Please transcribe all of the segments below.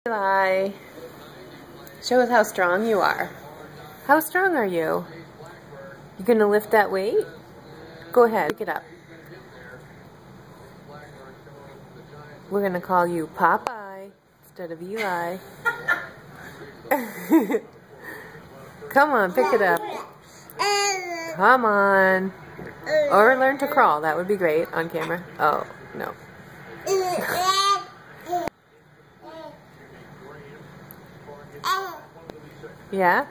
Eli, show us how strong you are. How strong are you? You gonna lift that weight? Go ahead, pick it up. We're gonna call you Popeye instead of Eli. Come on, pick it up. Come on. Or learn to crawl. That would be great on camera. Oh, no. Yeah?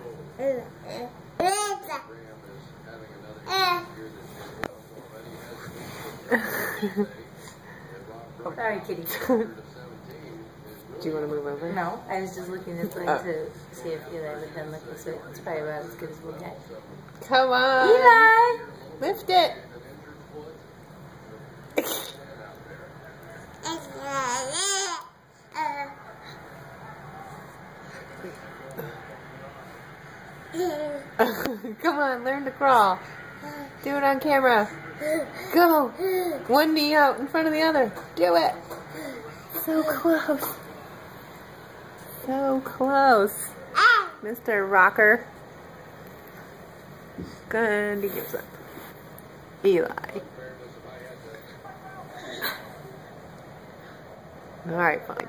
Sorry, kitty. Do you want to move over? No, I was just looking this way to see if Eli would then look this way. It's probably about as good as we'll get. Come on. Eli! Lift it. Come on, learn to crawl. Do it on camera. Go. One knee out in front of the other. Do it. So close. So close. Mr. Rocker. And he gives up. Eli. Alright, fine.